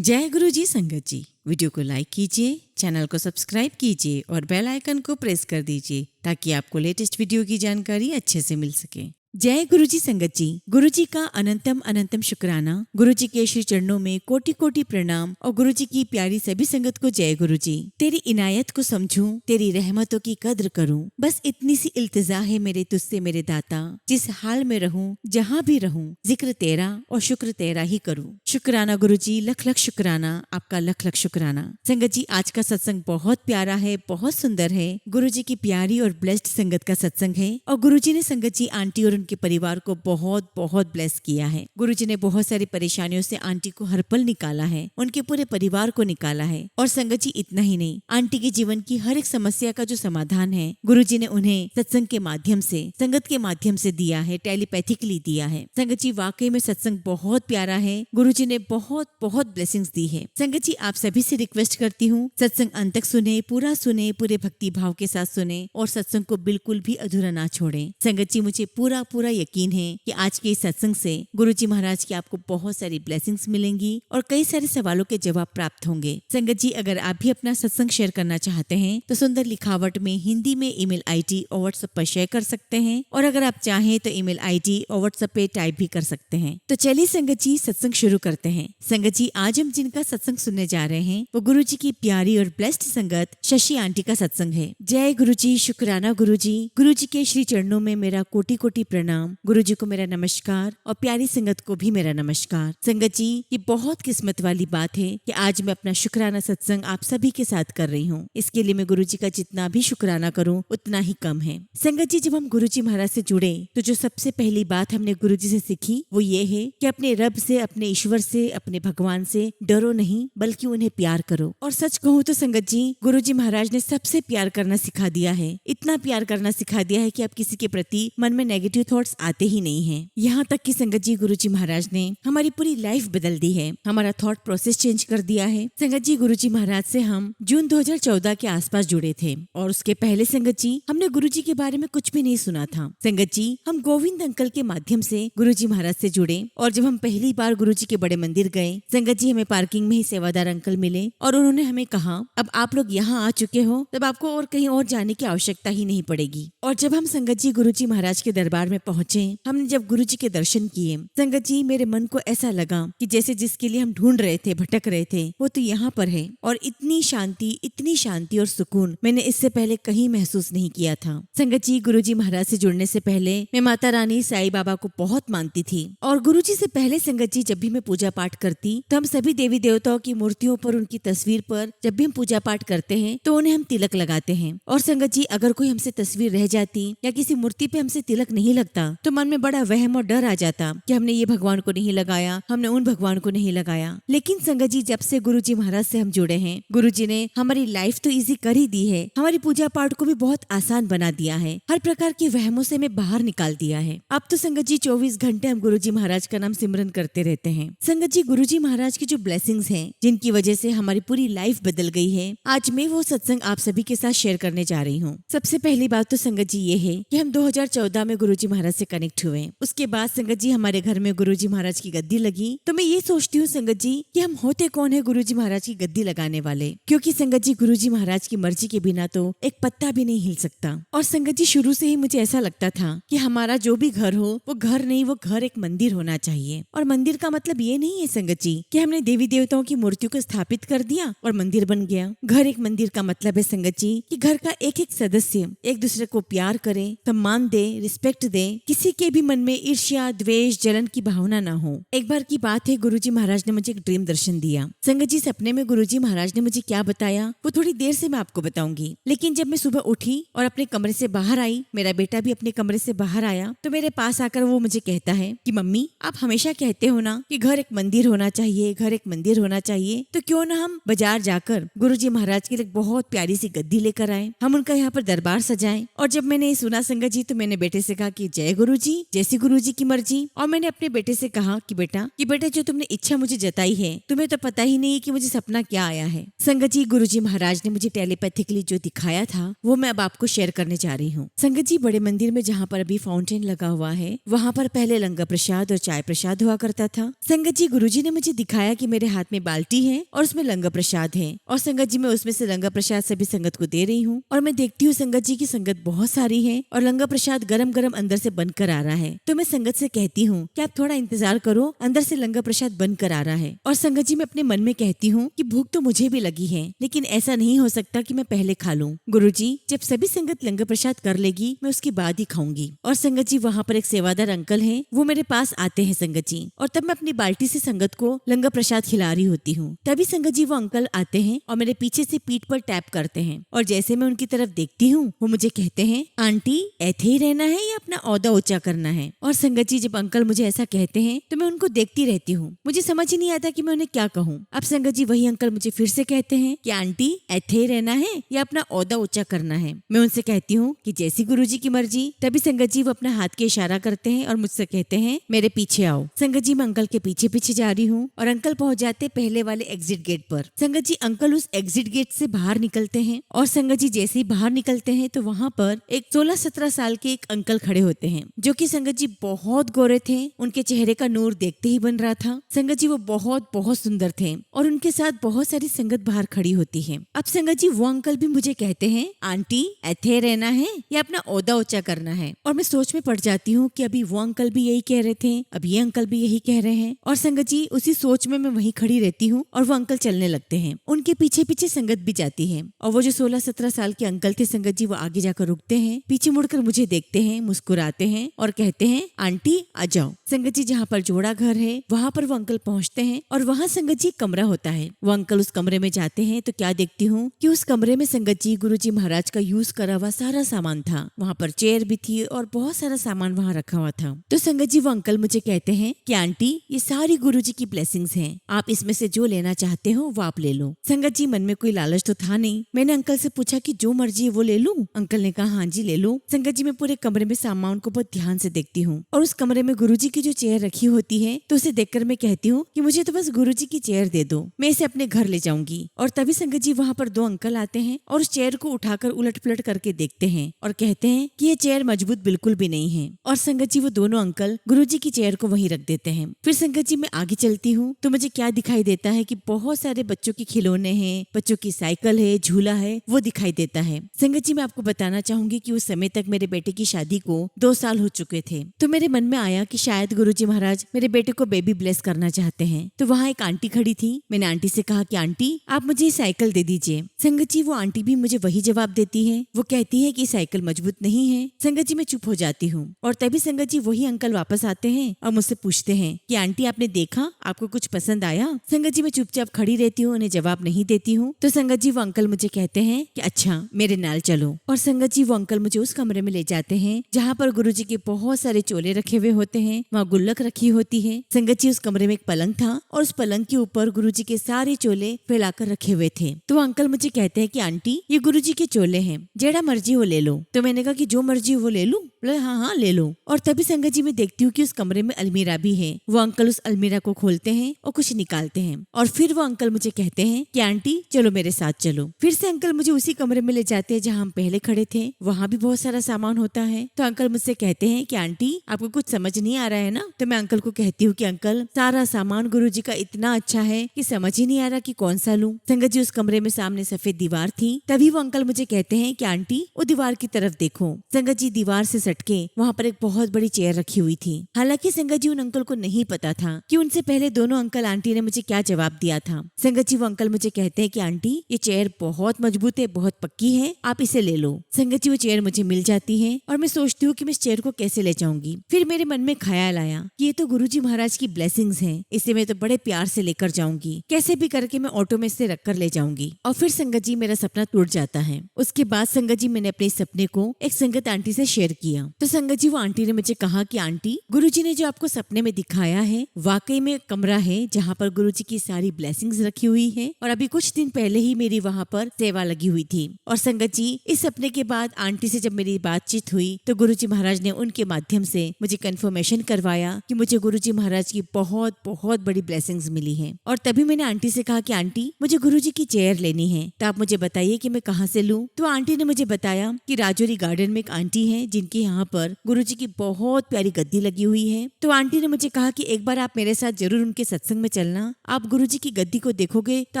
जय गुरु जी संगत जी। वीडियो को लाइक कीजिए, चैनल को सब्सक्राइब कीजिए और बेल आइकन को प्रेस कर दीजिए ताकि आपको लेटेस्ट वीडियो की जानकारी अच्छे से मिल सके। जय गुरु जी संगत जी। गुरु जी का अनंतम अनंतम शुक्राना। गुरु जी के श्री चरणों में कोटि कोटि प्रणाम और गुरु जी की प्यारी सभी संगत को जय गुरु जी। तेरी इनायत को समझूं, तेरी रहमतों की कद्र करूं, बस इतनी सी इल्तिजा है मेरे तुझसे मेरे दाता। जिस हाल में रहूं, जहां भी रहूं, जिक्र तेरा और शुक्र तेरा ही करूं। शुक्राना गुरु जी, लख लख शुक्राना, आपका लख लख शुक्राना। संगत जी, आज का सत्संग बहुत प्यारा है, बहुत सुंदर है। गुरु जी की प्यारी और ब्लेस्ड संगत का सत्संग है और गुरु जी ने संगत जी आंटी और उनके परिवार को बहुत बहुत ब्लेस किया है। गुरु जी ने बहुत सारी परेशानियों से आंटी को हर पल निकाला है, उनके पूरे परिवार को निकाला है। और संगत जी इतना ही नहीं, आंटी के जीवन की हर एक समस्या का जो समाधान है गुरु जी ने उन्हें सत्संग के माध्यम से, संगत के माध्यम से दिया है, टेलीपैथिकली दिया है। संगत जी वाकई में सत्संग बहुत प्यारा है। गुरु जी ने बहुत बहुत ब्लेसिंग्स दी है। संगत जी आप सभी से रिक्वेस्ट करती हूँ, सत्संग अंत तक सुने, पूरे भक्ति भाव के साथ सुने और सत्संग को बिल्कुल भी अधूरा ना छोड़े। संगत जी मुझे पूरा यकीन है कि आज के इस सत्संग से गुरु जी महाराज की आपको बहुत सारी ब्लेसिंग्स मिलेंगी और कई सारे सवालों के जवाब प्राप्त होंगे। संगत जी अगर आप भी अपना सत्संग शेयर करना चाहते हैं तो सुंदर लिखावट में हिंदी में ईमेल आईडी और व्हाट्सएप पर शेयर कर सकते हैं और अगर आप चाहें तो ईमेल आईडी और व्हाट्सएप पे टाइप भी कर सकते हैं। तो चलिए संगत जी सत्संग शुरू करते हैं। संगत जी आज हम जिनका सत्संग सुनने जा रहे हैं वो गुरु जी की प्यारी और ब्लेस्ड संगत शशि आंटी का सत्संग है। जय गुरु जी, शुक्राना गुरु जी। गुरु जी के श्री चरणों में मेरा कोटि कोटि प्रणाम। गुरु जी को मेरा नमस्कार और प्यारी संगत को भी मेरा नमस्कार। संगत जी ये बहुत किस्मत वाली बात है कि आज मैं अपना शुक्राना सत्संग आप सभी के साथ कर रही हूँ। इसके लिए मैं गुरु जी का जितना भी शुक्राना करूँ उतना ही कम है। संगत जी जब हम गुरु जी महाराज से जुड़े तो जो सबसे पहली बात हमने गुरु जी से सीखी वो ये है कि अपने रब से, अपने ईश्वर से, अपने भगवान से डरो नहीं बल्कि उन्हें प्यार करो। और सच कहूँ तो संगत जी गुरु जी महाराज ने सबसे प्यार करना सिखा दिया है। इतना प्यार करना सिखा दिया है कि आप किसी के प्रति मन में नेगेटिव थॉट्स आते ही नहीं है। यहाँ तक कि संगत जी गुरु जी महाराज ने हमारी पूरी लाइफ बदल दी है, हमारा थॉट प्रोसेस चेंज कर दिया है। संगत जी गुरु जी महाराज से हम जून 2014 के आसपास जुड़े थे और उसके पहले संगत जी हमने गुरु जी के बारे में कुछ भी नहीं सुना था। संगत जी हम गोविंद अंकल के माध्यम से गुरु जी महाराज से जुड़े और जब हम पहली बार गुरु जी के बड़े मंदिर गए, संगत जी हमें पार्किंग में ही सेवादार अंकल मिले और उन्होंने हमें कहा अब आप लोग यहाँ आ चुके हो तब आपको और कहीं और जाने की आवश्यकता ही नहीं पड़ेगी। और जब हम संगत जी गुरु जी महाराज के दरबार में पहुंचे, हमने जब गुरु जी के दर्शन किए, संगत जी मेरे मन को ऐसा लगा कि जैसे जिसके लिए हम ढूंढ रहे थे, भटक रहे थे, वो तो यहाँ पर है। और इतनी शांति और सुकून मैंने इससे पहले कहीं महसूस नहीं किया था। संगत जी गुरु जी महाराज से जुड़ने से पहले मैं माता रानी साईं बाबा को बहुत मानती थी और गुरु जी से पहले संगत जी जब भी मैं पूजा पाठ करती तो हम सभी देवी देवताओं की मूर्तियों पर, उनकी तस्वीर पर जब भी हम पूजा पाठ करते हैं तो उन्हें हम तिलक लगाते हैं। और संगत जी अगर कोई हमसे तस्वीर रह जाती या किसी मूर्ति पे हमसे तिलक नहीं लगता तो मन में बड़ा वहम और डर आ जाता कि हमने ये भगवान को नहीं लगाया, हमने उन भगवान को नहीं लगाया। लेकिन संगत जी जब से गुरु जी महाराज से हम जुड़े हैं, गुरु जी ने हमारी लाइफ तो इजी कर ही दी है, हमारी पूजा पाठ को भी बहुत आसान बना दिया है, हर प्रकार के वहमों से हमें बाहर निकाल दिया है। अब तो संगत जी 24 घंटे हम गुरु जी महाराज का नाम सिमरन करते रहते हैं। संगत जी गुरु जी महाराज की जो ब्लेसिंग्स हैं, जिनकी वजह से हमारी पूरी लाइफ बदल गई है, आज मैं वो सत्संग आप सभी के साथ शेयर करने जा रही हूँ। सबसे पहली बात तो संगत जी ये है कि हम 2014 में गुरु जी महाराज से कनेक्ट हुए। उसके बाद संगत जी हमारे घर में गुरु जी महाराज की गद्दी लगी। तो मैं ये सोचती हूँ संगत जी कि हम होते कौन है गुरु जी महाराज की गद्दी लगाने वाले, क्योंकि संगत जी गुरु जी महाराज की मर्जी के बिना तो एक पत्ता भी नहीं हिल सकता। और संगत जी शुरू से ही मुझे ऐसा लगता था कि हमारा जो भी घर हो वो घर नहीं, वो घर एक मंदिर होना चाहिए। और मंदिर का मतलब ये नहीं है संगत जी कि हमने देवी देवताओं की मूर्तियों को स्थापित कर दिया और मंदिर बन गया। घर एक मंदिर का मतलब है संगत जी कि घर का एक एक सदस्य एक दूसरे को प्यार करे, सम्मान दे, रिस्पेक्ट दे, किसी के भी मन में ईर्ष्या, द्वेष, जलन की भावना ना हो। एक बार की बात है, गुरु जी महाराज ने मुझे एक ड्रीम दर्शन दिया। संगत जी सपने में गुरु जी महाराज ने मुझे क्या बताया वो थोड़ी देर से मैं आपको बताऊंगी। लेकिन जब मैं सुबह उठी और अपने कमरे से बाहर आई, मेरा बेटा भी अपने कमरे से बाहर आया, तो मेरे पास आकर वो मुझे कहता है कि मम्मी आप हमेशा कहते हो ना कि घर एक मंदिर होना चाहिए, घर एक मंदिर होना चाहिए, तो क्यों ना हम बाजार जाकर गुरु जी महाराज के लिए बहुत प्यारी सी गद्दी लेकर आए, हम उनका यहाँ पर दरबार सजाएं। और जब मैंने ये सुना संगत जी तो मैंने बेटे से कहा कि जय गुरुजी, जैसी गुरुजी की मर्जी। और मैंने अपने बेटे से कहा कि बेटा जो तुमने इच्छा मुझे जताई है, तुम्हें तो पता ही नहीं कि मुझे सपना क्या आया है। संगत जी, गुरुजी महाराज ने मुझे टेलीपैथिकली जो दिखाया था वो मैं अब आपको शेयर करने जा रही हूँ। संगत जी, बड़े मंदिर में जहाँ पर अभी फाउंटेन लगा हुआ है, वहाँ पर पहले लंगर प्रसाद और चाय प्रसाद हुआ करता था। संगत जी, गुरुजी ने मुझे दिखाया कि मेरे हाथ में बाल्टी है और उसमें लंगर प्रसाद है, और संगत जी मैं उसमें से लंगर प्रसाद सभी संगत को दे रही हूँ। और मैं देखती हूँ संगत जी की संगत बहुत सारी है और लंगर प्रसाद गरम गरम अंदर से बनकर आ रहा है। तो मैं संगत से कहती हूँ कि आप थोड़ा इंतजार करो, अंदर से लंगर प्रसाद बनकर आ रहा है। और संगत जी मैं अपने मन में कहती हूँ कि भूख तो मुझे भी लगी है, लेकिन ऐसा नहीं हो सकता कि मैं पहले खा लूं। गुरुजी, जब सभी संगत लंगर प्रसाद कर लेगी मैं उसके बाद ही खाऊंगी। और संगत जी, वहाँ पर एक सेवादार अंकल है, वो मेरे पास आते हैं संगत जी, और तब मैं अपनी बाल्टी से संगत को लंगर प्रसाद खिला रही होती हूँ। तभी संगत जी वो अंकल आते हैं और मेरे पीछे से पीठ पर टैप करते हैं, और जैसे मैं उनकी तरफ देखती हूँ वो मुझे कहते हैं, आंटी ऐथे ही रहना है या अपना औदा ऊंचा करना है। और संगत जी, जब अंकल मुझे ऐसा कहते हैं तो मैं उनको देखती रहती हूँ, मुझे समझ ही नहीं आता कि मैं उन्हें क्या कहूँ। अब संगत जी वही अंकल मुझे फिर से कहते हैं कि आंटी ऐथे ही रहना है या अपना औदा ऊंचा करना है। मैं उनसे कहती हूँ कि जैसी गुरुजी की मर्जी। तभी संगत जी वो अपना हाथ के इशारा करते हैं और मुझसे कहते हैं, मेरे पीछे आओ। संगत जी मैं अंकल के पीछे पीछे जा रही हूँ और अंकल पहुंच जाते पहले वाले एग्जिट गेट पर। संगत जी अंकल उस एग्जिट गेट से बाहर निकलते हैं, और संगत जी जैसे ही बाहर निकलते हैं तो वहाँ पर एक 16-17 साल के एक अंकल खड़े होते हैं, जो कि संगत जी बहुत गोरे थे। उनके चेहरे का नूर देखते ही बन रहा था। संगत जी वो बहुत बहुत सुंदर थे, और उनके साथ बहुत सारी संगत बाहर खड़ी होती है। अब संगत जी वो अंकल भी मुझे कहते हैं, आंटी ऐथे रहना है या अपना ओहदा ऊंचा करना है। और मैं सोच में पड़ जाती हूँ कि अभी वो अंकल भी यही कह रहे थे, अब ये अंकल भी यही कह रहे हैं। और संगत जी उसी सोच में मैं वहीं खड़ी रहती हूँ और वो अंकल चलने लगते हैं। उनके पीछे पीछे संगत भी जाती है, और वो जो 16-17 साल के अंकल थे संगत जी, वो आगे जाकर रुकते हैं, पीछे मुड़कर मुझे देखते हैं, मुस्कुराते हैं और कहते हैं, आंटी आ जाओ। संगत जी जहाँ पर जोड़ा घर है वहाँ पर वो अंकल पहुँचते हैं, और वहाँ संगत जी कमरा होता है। वो अंकल उस कमरे में जाते हैं तो क्या देखती हूँ कि उस कमरे में संगत जी गुरुजी महाराज का यूज करा हुआ सारा सामान था। वहाँ पर चेयर भी थी और बहुत सारा सामान वहाँ रखा हुआ था। तो संगत जी वो अंकल मुझे कहते हैं कि आंटी ये सारी गुरुजी की ब्लेसिंग्स हैं, आप इसमें से जो लेना चाहते हो वो आप ले लो। संगत जी मन में कोई लालच तो था नहीं। मैंने अंकल से पूछा कि जो मर्जी है वो ले लूं। अंकल ने कहा हाँ जी ले लो। संगत जी मैं पूरे कमरे में सामान को बहुत ध्यान से देखती हूँ, और उस कमरे में गुरुजी की जो चेयर रखी होती है तो उसे देखकर मैं कहती हूँ कि मुझे तो बस गुरुजी की चेयर दे दो, मैं इसे अपने घर ले जाऊंगी। और तभी संगत जी वहाँ पर 2 अंकल आते हैं और उस चेयर को उठाकर उलट पुलट करके देखते हैं और कहते हैं कि ये चेयर मजबूत बिल्कुल भी नहीं है। और संगत जी वो दोनों अंकल गुरुजी की चेयर को वहीं रख देते हैं। फिर संगत जी मैं आगे चलती हूँ तो मुझे क्या दिखाई देता है कि बहुत सारे बच्चों के खिलौने हैं, बच्चों की साइकिल है, झूला है, वो दिखाई देता है। संगत जी मैं आपको बताना चाहूंगी कि उस समय तक मेरे बेटे की शादी को 2 साल हो चुके थे। तो मेरे मन में आया कि शायद गुरुजी महाराज मेरे बेटे को बेबी ब्लेस करना चाहते हैं। तो वहाँ एक आंटी खड़ी थी। मैंने आंटी से कहा कि आंटी आप मुझे ये साइकिल दे दीजिए। संगत जी वो आंटी भी मुझे वही जवाब देती है, वो कहती है कि साइकिल मजबूत नहीं है। संगत जी मैं चुप हो जाती हूँ, और तभी संगत जी वही अंकल वापस आते हैं और मुझसे पूछते हैं कि आंटी आपने देखा, आपको कुछ पसंद आया? संगत जी मैं चुपचाप खड़ी रहती हूँ, उन्हें जवाब नहीं देती हूँ। तो संगत जी वो अंकल मुझे कहते हैं कि अच्छा मेरे नाल चलो। और संगत जी वो अंकल मुझे उस कमरे में ले जाते हैं जहाँ पर गुरुजी के बहुत सारे चोले रखे हुए होते हैं, वहाँ गुल्लक रखी होती है। संगत जी उस कमरे में एक पलंग था और उस पलंग के ऊपर गुरुजी के सारे चोले फैलाकर रखे हुए थे। तो वो अंकल मुझे कहते हैं कि आंटी ये गुरुजी के चोले हैं, जेड़ा मर्जी हो ले लो। तो मैंने कहा कि जो मर्जी हो वो ले लूं? बोले हाँ हाँ ले लो। और तभी संगत जी मैं देखती हूँ कि उस कमरे में अलमीरा भी है। वो अंकल उस अलमीरा को खोलते हैं और कुछ निकालते हैं, और फिर वो अंकल मुझे कहते हैं कि आंटी चलो मेरे साथ चलो। फिर से अंकल मुझे उसी कमरे में ले जाते हैं जहाँ हम पहले खड़े थे। वहाँ भी बहुत सारा सामान होता है। तो अंकल मुझसे कहते हैं कि आंटी आपको कुछ समझ नहीं आ रहा है ना? तो मैं अंकल को कहती हूँ कि अंकल सारा सामान गुरुजी का इतना अच्छा है कि समझ ही नहीं आ रहा कि कौन सा लूं। संगत जी उस कमरे में सामने सफेद दीवार थी। तभी वो अंकल मुझे कहते हैं कि आंटी वो दीवार की तरफ देखो। संगत जी दीवार से सटके वहाँ पर एक बहुत बड़ी चेयर रखी हुई थी। हालांकि संगत जी उन अंकल को नहीं पता था कि उनसे पहले दोनों अंकल आंटी ने मुझे क्या जवाब दिया था। संगत जी वो अंकल मुझे कहते हैं कि आंटी ये चेयर बहुत मजबूत है, बहुत पक्की है, आप इसे ले लो। संगत जी वो चेयर मुझे मिल जाती है और मैं सोचती हूँ कि मैं इस चेयर को कैसे ले जाऊंगी। फिर मेरे मन में ख्याल आया कि ये तो गुरुजी महाराज की ब्लेसिंग्स हैं, इसे मैं तो बड़े प्यार से लेकर जाऊंगी, कैसे भी करके मैं ऑटो में इसे रखकर ले जाऊंगी। और फिर संगत जी मेरा सपना टूट जाता है। उसके बाद संगत जी मैंने अपने सपने को एक संगत आंटी से शेयर किया। दिया। तो संगत जी वो आंटी ने मुझे कहा कि आंटी, गुरुजी ने जो आपको सपने में दिखाया है वाकई में कमरा है जहाँ पर गुरुजी की सारी ब्लेसिंग्स रखी हुई है, और अभी कुछ दिन पहले ही मेरी वहाँ पर सेवा लगी हुई थी। और संगत जी इस सपने के बाद आंटी से जब मेरी बातचीत हुई तो गुरुजी महाराज ने उनके माध्यम से मुझे कंफर्मेशन करवाया कि मुझे गुरुजी महाराज की बहुत बहुत बड़ी ब्लेसिंग्स मिली है। और तभी मैंने आंटी से कहा कि आंटी, मुझे गुरुजी की चेयर लेनी है, तो आप मुझे बताइए कि मैं कहाँ से लूँ। तो आंटी ने मुझे बताया कि राजौरी गार्डन में एक आंटी है जिनके यहाँ पर गुरुजी की बहुत प्यारी गद्दी लगी हुई है। तो आंटी ने मुझे कहा कि एक बार आप मेरे साथ जरूर उनके सत्संग में चलना, आप गुरुजी की गद्दी को देखोगे तो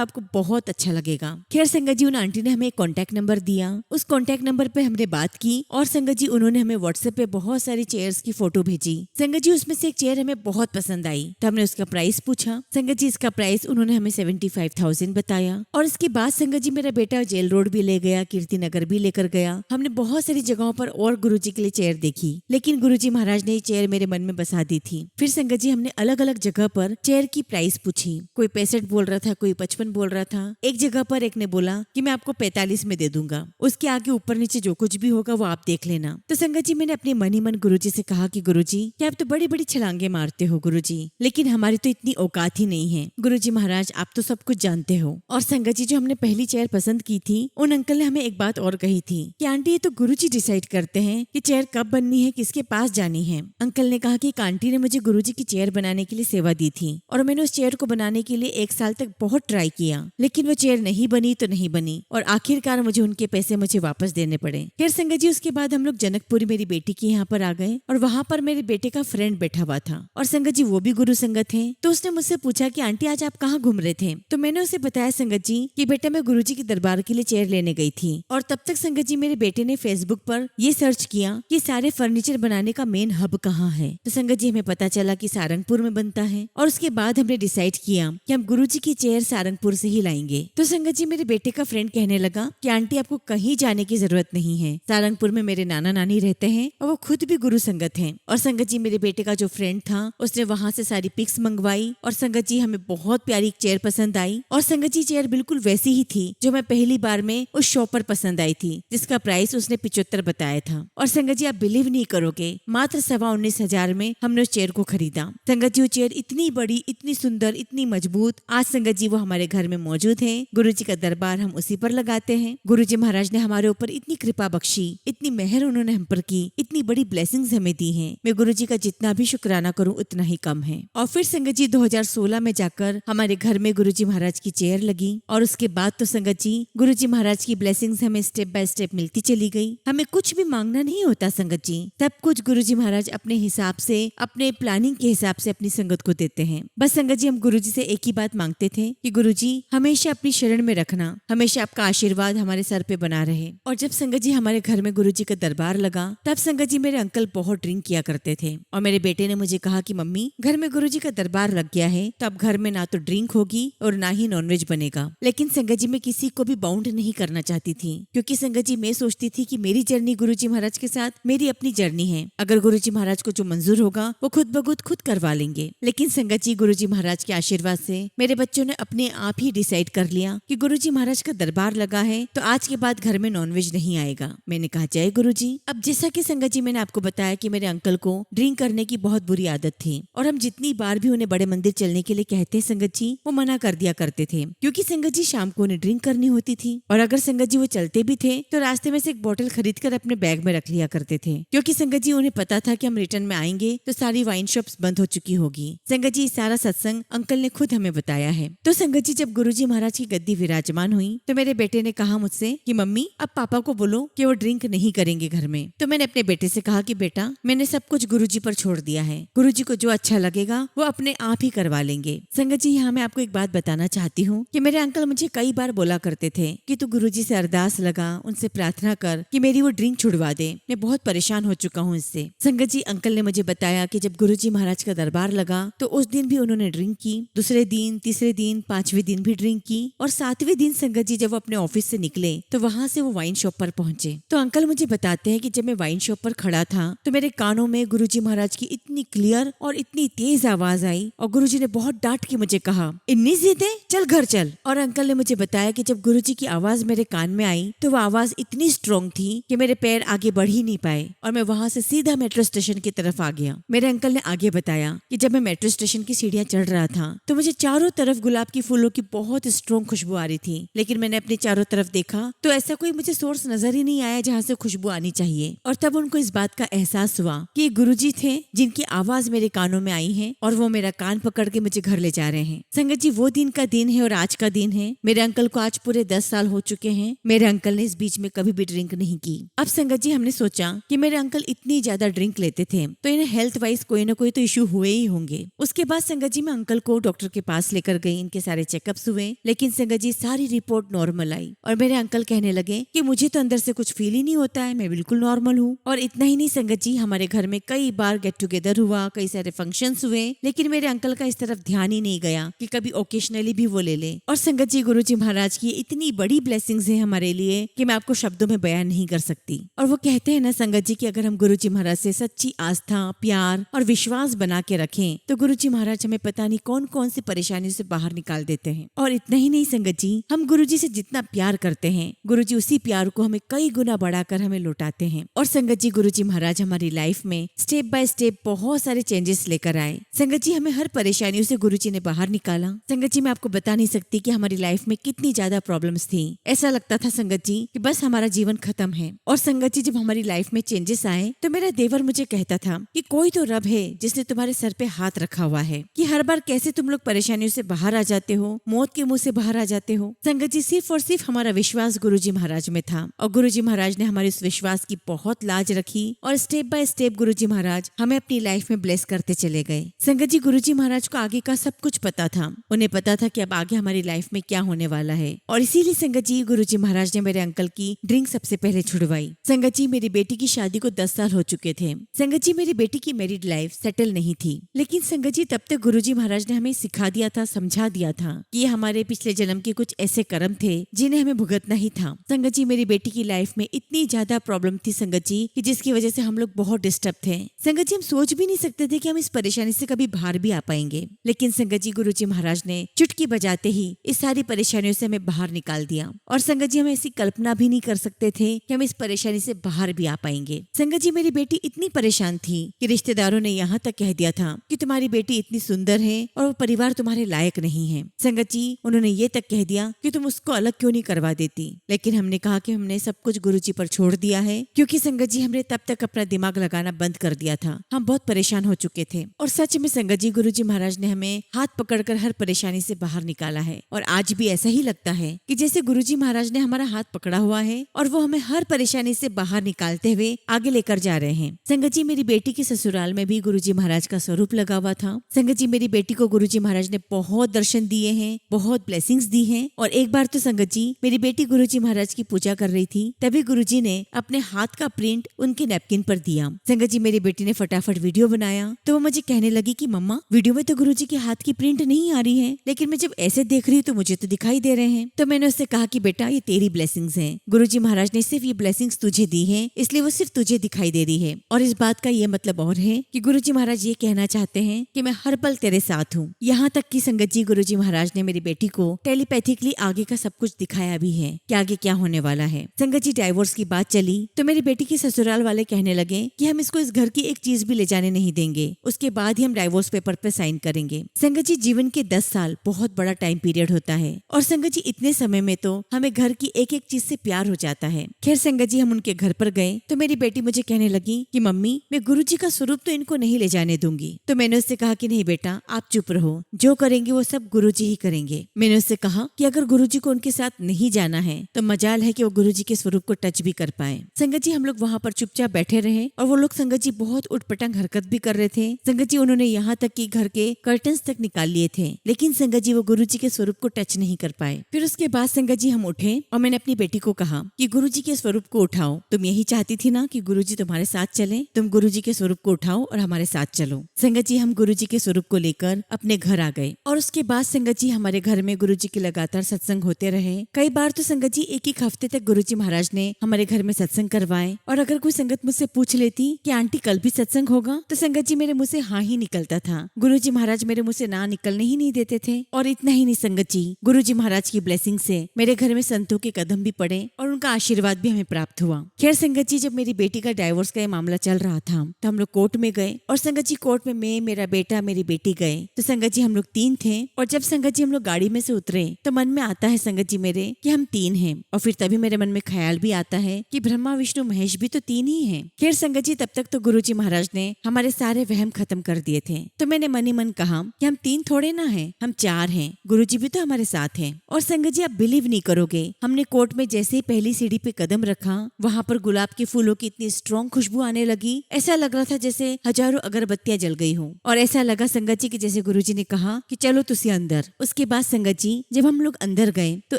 आपको बहुत अच्छा लगेगा। खैर संगत जी उन आंटी ने हमें एक कॉन्टैक्ट नंबर दिया, उस कॉन्टैक्ट नंबर पे हमने बात की और संगत जी उन्होंने हमें व्हाट्सएप पे बहुत सारी चेयर्स की फोटो भेजी। संगत जी उसमें से एक चेयर हमें बहुत पसंद आई तो हमने उसका प्राइस पूछा। संगत जी इसका प्राइस उन्होंने हमें 75,000 बताया। और इसके बाद संगत जी मेरा बेटा जेल रोड भी ले गया, कीर्ति नगर भी लेकर गया। हमने बहुत सारी जगहों पर और गुरुजी के लिए चेयर देखी, लेकिन गुरुजी महाराज ने ये चेयर मेरे मन में बसा दी थी। फिर संगत जी हमने अलग अलग जगह पर चेयर की प्राइस पूछी, कोई 65 बोल रहा था, कोई 55 बोल रहा था। एक जगह पर एक ने बोला कि मैं आपको 45 में दे दूंगा, उसके आगे ऊपर नीचे जो कुछ भी होगा वो आप देख लेना। तो संगत जी मैंने अपने मन ही मन गुरुजी से कहा कि गुरुजी क्या आप तो बड़ी बड़ी छलांगे मारते हो गुरुजी, लेकिन हमारी तो इतनी औकात ही नहीं है। गुरुजी महाराज आप तो सब कुछ जानते हो। और संगत जी जो हमने पहली चेयर पसंद की थी उन अंकल ने हमें एक बात और कही थी कि आंटी ये तो गुरुजी डिसाइड करते हैं कि चेयर कब बननी है, किसके पास जानी है। अंकल ने कहा कि एक आंटी ने मुझे गुरुजी की चेयर बनाने के लिए सेवा दी थी और मैंने उस चेयर को बनाने के लिए 1 साल तक बहुत ट्राई किया, लेकिन वो चेयर नहीं बनी तो नहीं बनी और आखिरकार मुझे उनके पैसे मुझे वापस देने पड़े। खैर संगत जी उसके बाद हम लोग जनकपुरी मेरी बेटी के यहाँ पर आ गए और वहाँ पर मेरे बेटे का फ्रेंड बैठा हुआ था और संगत जी वो भी गुरु संगत है। तो उसने मुझसे पूछा कि आंटी आज आप कहाँ घूम रहे थे। तो मैंने उसे बताया संगत जी कि बेटा मैं गुरुजी की दरबार के लिए चेयर लेने गई थी। और तब तक संगत जी मेरे बेटे ने फेसबुक पर ये सर्च किया कि सारे फर्नीचर बनाने का मेन हब कहाँ है। तो संगत जी हमें पता चला कि सारंगपुर में बनता है और उसके बाद हमने डिसाइड किया कि हम गुरुजी की चेयर सारंगपुर से ही लाएंगे। तो संगत जी मेरे बेटे का फ्रेंड कहने लगा कि आंटी आपको कहीं जाने की जरूरत नहीं है, सारंगपुर में मेरे नाना नानी रहते हैं और वो खुद भी गुरु संगत हैं। और संगत जी मेरे बेटे का जो फ्रेंड था उसने वहाँ से सारी पिक्स मंगवाई और संगत जी हमें बहुत प्यारी चेयर पसंद आई। और संगत जी चेयर बिल्कुल वैसी ही थी जो मैं पहली बार में उस शॉप पर पसंद आई थी, जिसका प्राइस उसने 75 बताया था। और संगत जी आप बिलीव नहीं करोगे, मात्र 19,500 में हमने उस चेयर को खरीदा। संगत जी वो चेयर इतनी बड़ी, इतनी सुंदर, इतनी मजबूत, आज संगत जी वो हमारे घर में मौजूद है। गुरु जी का दरबार हम उसी पर लगाते हैं। गुरु जी महाराज ने हमारे ऊपर इतनी कृपा बख्शी, इतनी मेहर उन्होंने हम पर की, इतनी बड़ी ब्लेसिंग्स हमें दी हैं। मैं गुरु जी का जितना भी शुक्राना करूं उतना ही कम है। और फिर संगत जी 2016 में जाकर हमारे घर में गुरु जी महाराज की चेयर लगी और उसके बाद तो संगत जी गुरु जी महाराज की ब्लेसिंग्स हमें स्टेप बाय स्टेप मिलती चली गई। हमें कुछ भी मांगना नहीं होता संगत जी, सब कुछ गुरु जी महाराज अपने हिसाब से, अपने प्लानिंग के हिसाब से अपनी संगत को देते हैं। बस संगत जी हम गुरु जी से एक ही बात मांगते थे कि गुरु जी हमेशा अपनी शरण में रखना, हमेशा आपका आशीर्वाद हमारे सर पे बना रहे। और जब संगत जी हमारे घर में गुरु जी का दरबार लगा तब संगत जी मेरे अंकल बहुत ड्रिंक किया करते थे और मेरे बेटे ने मुझे कहा कि मम्मी घर में गुरु जी का दरबार लग गया है तो अब घर में ना तो ड्रिंक होगी और ना ही नॉनवेज बनेगा। लेकिन संगत जी मैं किसी को भी बाउंड नहीं करना चाहती थी, क्योंकि संगत जी मैं सोचती थी कि मेरी जर्नी गुरु जी महाराज के साथ मेरी अपनी जर्नी है। अगर गुरु जी महाराज को जो मंजूर होगा वो खुद ब खुद करवा लेंगे। लेकिन संगत जी गुरु जी महाराज के आशीर्वाद से मेरे बच्चों ने अपने आप ही डिसाइड कर लिया कि गुरु जी महाराज का दरबार लगा है तो आज के बाद घर में नॉनवेज नहीं आएगा। मैंने कहा जय गुरु जी। अब जैसा कि संगत जी मैंने आपको बताया कि मेरे अंकल को ड्रिंक करने की बहुत बुरी आदत थी और हम जितनी बार भी उन्हें बड़े मंदिर चलने के लिए कहते संगत जी वो मना कर दिया करते थे, क्योंकि संगत जी शाम को उन्हें ड्रिंक करनी होती थी और अगर संगत जी वो चलते भी थे तो रास्ते में से एक बोतल खरीद कर अपने बैग में रख लिया करते थे, क्योंकि संगत जी उन्हें पता था कि हम रिटर्न में आएंगे तो सारी वाइन शॉप्स बंद हो चुकी होगी। संगत जी सारा सत्संग अंकल ने खुद हमें बताया है। तो संगत जी जब गुरु जी महाराज की गद्दी विराजमान हुई तो मेरे बेटे ने कहा मुझसे कि मम्मी अब पापा को बोलो कि वो ड्रिंक नहीं करेंगे घर में। तो मैंने अपने बेटे से कहा कि बेटा मैंने सब कुछ गुरु जी पर छोड़ दिया है, गुरु जी को जो अच्छा लगेगा वो अपने आप ही करवा लेंगे। संगत जी यहाँ मैं आपको एक बात बताना चाहती हूँ कि मेरे अंकल मुझे कई बार बोला करते थे कि तू गुरु जी से अरदास लगा, उनसे प्रार्थना कर कि मेरी वो ड्रिंक छुड़वा दे, मैं बहुत परेशान हो चुका हूँ इससे। संगत जी अंकल ने मुझे बताया कि जब गुरु जी महाराज का दरबार लगा तो उस दिन भी उन्होंने ड्रिंक की, दूसरे दिन, तीसरे दिन, 5वें दिन भी ड्रिंक की और 7वें दिन संगत जी जब वो अपने ऑफिस से निकले तो वहाँ से वो वाइन शॉप पर पहुंचे। तो अंकल मुझे बताते हैं कि जब मैं वाइन शॉप पर खड़ा था तो मेरे कानों में गुरु जी महाराज की इतनी क्लियर और इतनी तेज आवाज आई और गुरु जी ने बहुत डांट के मुझे कहा इतनी जिद है, चल घर चल। और अंकल ने मुझे बताया कि जब गुरु जी की आवाज मेरे कान में आई तो वो आवाज इतनी स्ट्रॉन्ग थी कि मेरे पैर आगे बढ़ ही नहीं पाए पाए और मैं वहाँ से सीधा मेट्रो स्टेशन की तरफ आ गया। मेरे अंकल ने आगे बताया कि जब मैं मेट्रो स्टेशन की सीढ़ियाँ चढ़ रहा था तो मुझे चारों तरफ गुलाब की फूलों की बहुत स्ट्रॉन्ग खुशबू आ रही थी, लेकिन मैंने अपने चारों तरफ देखा तो ऐसा कोई मुझे सोर्स नजर ही नहीं आया जहाँ से खुशबू आनी चाहिए। और तब उनको इस बात का एहसास हुआ कि ये गुरुजी थे जिनकी आवाज मेरे कानों में आई है और वो मेरा कान पकड़ के मुझे घर ले जा रहे हैं। संगत जी, वो दिन का दिन है और आज का दिन है। मेरे अंकल को आज पूरे 10 साल हो चुके हैं। मेरे अंकल ने इस बीच में कभी भी ड्रिंक नहीं की। अब संगत जी, हमने सोचा कि मेरे अंकल इतनी ज्यादा ड्रिंक लेते थे तो इन्हें हेल्थ वाइज कोई ना कोई तो इशू हुए ही होंगे। उसके बाद संगत जी मैं अंकल को डॉक्टर के पास लेकर गई। इनके सारे चेकअप्स हुए, लेकिन संगत जी सारी रिपोर्ट नॉर्मल आई और मेरे अंकल कहने लगे कि मुझे तो अंदर से कुछ फील ही नहीं होता है, मैं बिल्कुल नॉर्मल हूँ। और इतना ही नहीं संगत जी, हमारे घर में कई बार गेट टुगेदर हुआ, कई सारे फंक्शंस हुए, लेकिन मेरे अंकल का इस तरफ ध्यान ही नहीं गया कि कभी ओकेशनली भी वो ले ले। और संगत जी, गुरुजी महाराज की इतनी बड़ी ब्लेसिंग्स है हमारे लिए कि मैं आपको शब्दों में बयान नहीं कर सकती। और वो कहते हैं ना संगत जी कि अगर हम गुरुजी महाराज से सच्ची आस्था, प्यार और विश्वास बना के रखें तो गुरुजी महाराज हमें पता नहीं कौन कौन सी परेशानियों से बाहर निकाल देते हैं। और इतना ही नहीं संगत जी, हम गुरुजी से जितना प्यार करते हैं गुरुजी उसी प्यार को हमें कई गुना बढ़ाकर हमें लौटाते हैं। और संगत जी, गुरुजी महाराज हमारी लाइफ में स्टेप बाय स्टेप बहुत सारे चेंजेस लेकर आए। संगत जी, हमें हर परेशानियों से गुरुजी ने बाहर निकाला। संगत जी, मैं आपको बता नहीं सकती कि हमारी लाइफ में कितनी ज्यादा प्रॉब्लम्स थी। ऐसा लगता था संगत जी कि बस हमारा जीवन खत्म है। और संगत जी, जब हमारी लाइफ में चेंजेस आए तो मेरा देवर मुझे कहता था कि कोई तो रब है जिसने तुम्हारे सर पे हाथ रखा हुआ है, कि हर बार कैसे तुम लोग परेशानियों से बाहर आ जाते हो, मौत के मुंह से बाहर आ जाते हो। संगत जी, सिर्फ और सिर्फ हमारा विश्वास गुरुजी महाराज में था और गुरुजी महाराज ने हमारे उस विश्वास की बहुत लाज रखी और स्टेप बाय स्टेप गुरुजी महाराज हमें अपनी लाइफ में ब्लेस करते चले गए। संगत जी, गुरुजी महाराज को आगे का सब कुछ पता था। उन्हें पता था कि अब आगे हमारी लाइफ में क्या होने वाला है और इसीलिए संगत जी गुरुजी महाराज ने मेरे अंकल की ड्रिंक सबसे पहले छुड़वाई। संगत जी, मेरी बेटी की शादी को 10 साल हो चुके थे। संगत जी, मेरी बेटी की मैरिड लाइफ सेटल नहीं थी, लेकिन संगत जी तब तक गुरुजी महाराज ने हमें सिखा दिया था, समझा दिया था कि ये हमारे पिछले जन्म के कुछ ऐसे कर्म थे जिन्हें हमें भुगतना ही था। संगत जी, मेरी बेटी की लाइफ में इतनी ज्यादा प्रॉब्लम थी संगत जी कि जिसकी वजह से हम लोग बहुत डिस्टर्ब थे। संगत जी, हम सोच भी नहीं सकते थे कि हम इस परेशानी से कभी बाहर भी आ पाएंगे, लेकिन संगत जी गुरुजी महाराज ने चुटकी बजाते ही इस सारी परेशानियों से हमें बाहर निकाल दिया। और संगत जी, हम ऐसी कल्पना भी नहीं कर सकते थे कि हम इस परेशानी से बाहर भी आ पाएंगे। संगत जी, मेरी बेटी इतनी परेशान थी कि रिश्तेदारों ने यहाँ तक कह दिया था कि तुम्हारी बेटी इतनी सुंदर है और वो परिवार तुम्हारे लायक नहीं है। संगत जी, उन्होंने ये तक कह दिया कि तुम उसको अलग क्यों नहीं करवा देती, लेकिन हमने कहा कि हमने सब कुछ गुरुजी पर छोड़ दिया है, क्योंकि संगत जी हमने तब तक अपना दिमाग लगाना बंद कर दिया था। हम बहुत परेशान हो चुके थे और सच में संगत जी गुरुजी महाराज ने हमें हाथ पकड़कर हर परेशानी से बाहर निकाला है। और आज भी ऐसा ही लगता है कि जैसे गुरुजी महाराज ने हमारा हाथ पकड़ा हुआ है और वो हमें हर परेशानी से बाहर निकालते हुए आगे लेकर जा रहे हैं। संगत जी, मेरी बेटी के ससुराल में भी गुरुजी महाराज का स्वरूप लगा हुआ था। संगत जी, मेरी बेटी को गुरुजी महाराज ने बहुत दर्शन दिए हैं, बहुत ब्लेसिंग्स दी हैं। और एक बार तो संगत जी मेरी बेटी गुरुजी महाराज की पूजा कर रही थी, तभी गुरुजी ने अपने हाथ का प्रिंट उनके नैपकिन पर दिया। संगत जी, मेरी बेटी ने फटाफट वीडियो बनाया तो वो मुझे कहने लगी कि मम्मा, वीडियो में तो गुरुजी के हाथ की प्रिंट नहीं आ रही है, लेकिन मैं जब ऐसे देख रही हूँ तो मुझे तो दिखाई दे रहे हैं। तो मैंने उससे कहा कि बेटा, ये तेरी ब्लेसिंग्स हैं। गुरुजी महाराज ने सिर्फ ये ब्लेसिंग्स तुझे दी है, इसलिए वो सिर्फ तुझे दिखाई दे रही है। और इस बात का ये मतलब और है कि गुरुजी महाराज ये कहना चाहते हैं कि मैं हर पल तेरे साथ हूँ। यहाँ तक कि संगत जी गुरुजी महाराज ने मेरी बेटी को टेलीपैथिकली आगे का सब कुछ दिखाया भी है कि आगे क्या होने वाला है। संगत जी, डाइवोर्स की बात चली तो मेरी बेटी के ससुराल वाले कहने लगे कि हम इसको इस घर की एक चीज भी ले जाने नहीं देंगे, उसके बाद ही हम डाइवोर्स पेपर पे साइन करेंगे। संगत जी, जीवन के 10 साल बहुत बड़ा टाइम पीरियड होता है और संगत जी इतने समय में तो हमें घर की एक एक चीज से प्यार हो जाता है। खैर संगत जी, हम उनके घर पर गए तो मेरी बेटी मुझे कहने लगी कि मम्मी, मैं गुरुजी का स्वरूप तो इनको नहीं ले जाने दूंगी। तो मैंने उससे कहा कि नहीं बेटा, आप चुप रहो, जो करेंगे वो सब गुरुजी ही करेंगे। मैंने उससे कहा कि अगर गुरुजी को उनके साथ नहीं जाना है तो मजाल है कि वो गुरुजी के स्वरूप को टच भी कर पाए। संगत जी, हम लोग वहाँ पर चुपचाप बैठे रहे और वो लोग संगत जी बहुत उटपटांग हरकत भी कर रहे थे। संगत जी, उन्होंने यहाँ तक कि घर के कर्टन्स तक निकाल लिए थे, लेकिन संगत जी वो गुरुजी के स्वरूप को टच नहीं कर पाए। फिर उसके बाद संगत जी हम उठे और मैंने अपनी बेटी को कहा कि गुरुजी के स्वरूप को उठाओ। तुम यही चाहती थी ना कि गुरुजी तुम्हारे साथ चले, तुम गुरुजी के स्वरूप को उठाओ और हमारे साथ चलो। संगत जी, हम गुरुजी के स्वरूप को लेकर अपने घर आ गए और उसके बाद संगत जी हमारे घर में गुरुजी के लगातार सत्संग होते रहे। कई बार तो संगत जी एक एक हफ्ते तक गुरुजी महाराज ने हमारे घर में सत्संग करवाए। और अगर कोई संगत मुझसे पूछ लेती कि आंटी कल भी सत्संग होगा, तो संगत जी मेरे मुंह से हाँ ही निकलता था। गुरुजी महाराज मेरे मुंह से ना निकलने ही नहीं देते थे। और इतना ही नहीं संगत जी, गुरुजी महाराज की ब्लेसिंग से मेरे घर में संतों के कदम भी पड़े और उनका आशीर्वाद भी हमें प्राप्त हुआ। खैर संगत जी, जब मेरी बेटी का डाइवोर्स का ये मामला चल रहा था, तो हम लोग कोर्ट में गए और संगत जी कोर्ट में मैं, मेरा बेटा, मेरी बेटी गए। तो संगत जी हम लोग 3 थे और जब संगत जी हम लोग गाड़ी में से उतरे तो मन में आता है संगत जी मेरे कि हम 3 हैं, और फिर तभी मेरे मन में ख्याल भी आता है कि ब्रह्मा विष्णु महेश भी तो 3 ही हैं। खैर संगत जी तब तक तो गुरुजी महाराज ने हमारे सारे वहम खत्म कर दिए थे। तो मैंने मन ही मन कहा कि हम 3 थोड़े ना हैं, हम 4 हैं, गुरुजी भी तो हमारे साथ हैं। और संगत जी आप बिलीव नहीं करोगे, हमने कोर्ट में जैसे ही पहली सीढ़ी पे कदम रखा, वहाँ पर गुलाब के फूलों की इतनी स्ट्रॉन्ग खुशबू आने लगी, ऐसा लग रहा था जैसे हजारों अगरबत्तियां जल गई हूँ। और ऐसा लगा संगत जी की जैसे गुरुजी ने कहा कि चलो तुसी अंदर। उसके बाद संगत जी जब हम लोग अंदर गए तो